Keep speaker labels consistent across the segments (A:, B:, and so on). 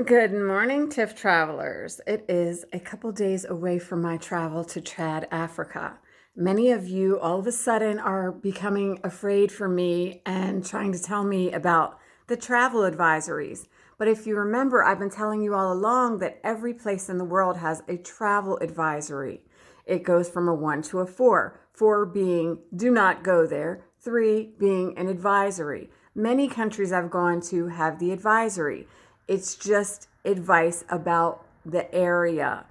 A: Good morning, TIFF travelers. It is a couple days away from my travel to Chad, Africa. Many of you all of a sudden are becoming afraid for me and trying to tell me about the travel advisories. But if you remember, I've been telling you all along that every place in the world has a travel advisory. It goes from a 1 to a 4, 4 being do not go there, 3 being an advisory. Many countries I've gone to have the advisory. It's just advice about the area.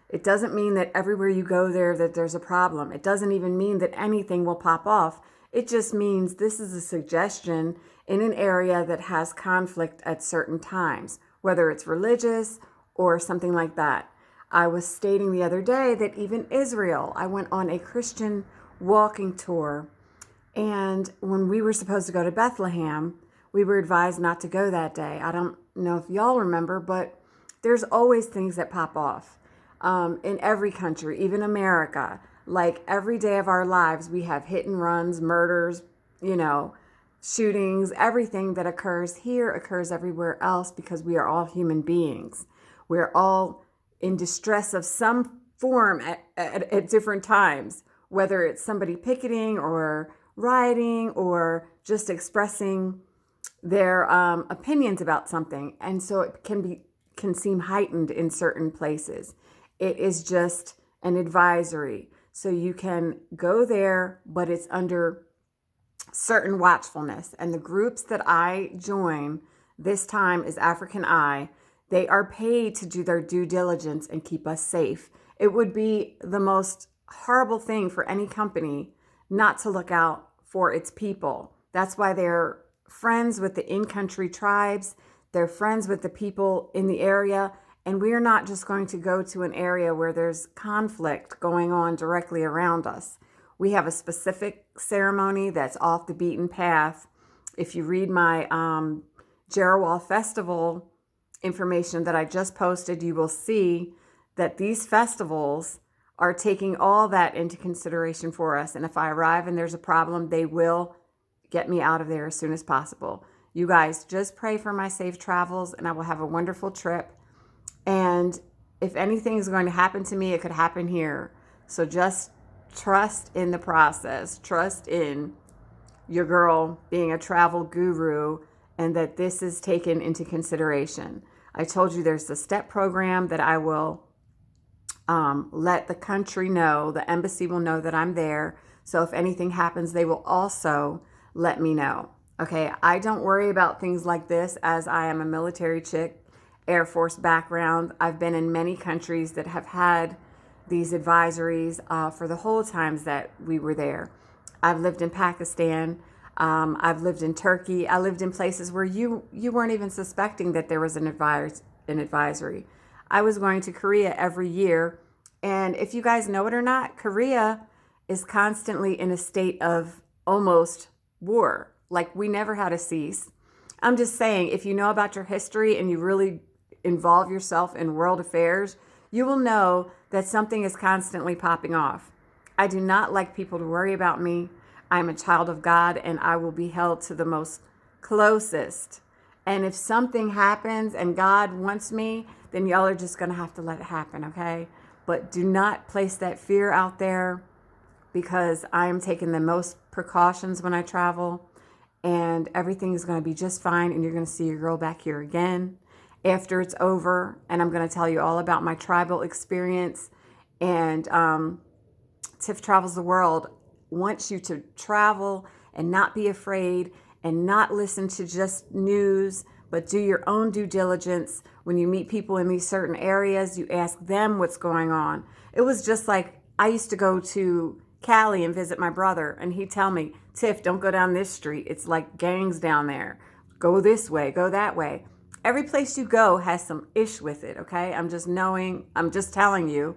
A: It doesn't mean that everywhere you go there that there's a problem. It doesn't even mean that anything will pop off. It just means this is a suggestion in an area that has conflict at certain times, whether it's religious or something like that. I was stating the other day that even Israel, I went on a Christian walking tour, and when we were supposed to go to Bethlehem, we were advised not to go that day. I don't know if y'all remember, but there's always things that pop off in every country, even America. Like every day of our lives, we have hit and runs, murders, you know, shootings. Everything that occurs here occurs everywhere else because we are all human beings. We're all in distress of some form at different times, whether it's somebody picketing or rioting or just expressing their opinions about something, and so it can seem heightened in certain places. It is just an advisory, so you can go there, but it's under certain watchfulness. And the groups that I join this time is African Eye. They are paid to do their due diligence and keep us safe. It would be the most horrible thing for any company not to look out for its people. That's why they're friends with the in-country tribes. They're friends with the people in the area. And we are not just going to go to an area where there's conflict going on directly around us. We have a specific ceremony that's off the beaten path. If you read my Jerawal Festival information that I just posted, you will see that these festivals are taking all that into consideration for us. And if I arrive and there's a problem, they will get me out of there as soon as possible. You guys just pray for my safe travels and I will have a wonderful trip. And if anything is going to happen to me, it could happen here. So just trust in the process. Trust in your girl being a travel guru and that this is taken into consideration. I told you there's a step program that I will let the country know, the embassy will know that I'm there. So if anything happens, they will also let me know. Okay, I don't worry about things like this as I am a military chick, Air Force background. I've been in many countries that have had these advisories for the whole times that we were there. I've lived in Pakistan. I've lived in Turkey. I lived in places where you weren't even suspecting that there was an advisory. I was going to Korea every year. And if you guys know it or not, Korea is constantly in a state of almost war. Like we never had a cease. I'm just saying, if you know about your history and you really involve yourself in world affairs, you will know that something is constantly popping off. I do not like people to worry about me. I'm a child of God and I will be held to the most closest. And if something happens and God wants me, then y'all are just going to have to let it happen, okay? But do not place that fear out there because I am taking the most precautions when I travel and everything is going to be just fine and you're going to see your girl back here again after it's over. And I'm going to tell you all about my tribal experience. And TIFF Travels the World wants you to travel and not be afraid and not listen to just news, but do your own due diligence. When you meet people in these certain areas, you ask them what's going on. It was just like I used to go to Cali and visit my brother, and he'd tell me, Tiff, don't go down this street. It's like gangs down there. Go this way, go that way. Every place you go has some ish with it, okay? I'm just telling you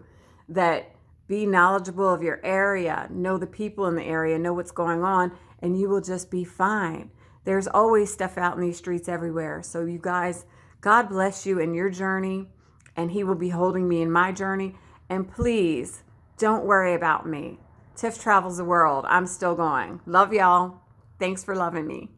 A: that be knowledgeable of your area, know the people in the area, know what's going on, and you will just be fine. There's always stuff out in these streets everywhere. So you guys, God bless you in your journey, and He will be holding me in my journey. And please don't worry about me. Tiff travels the world. I'm still going. Love y'all. Thanks for loving me.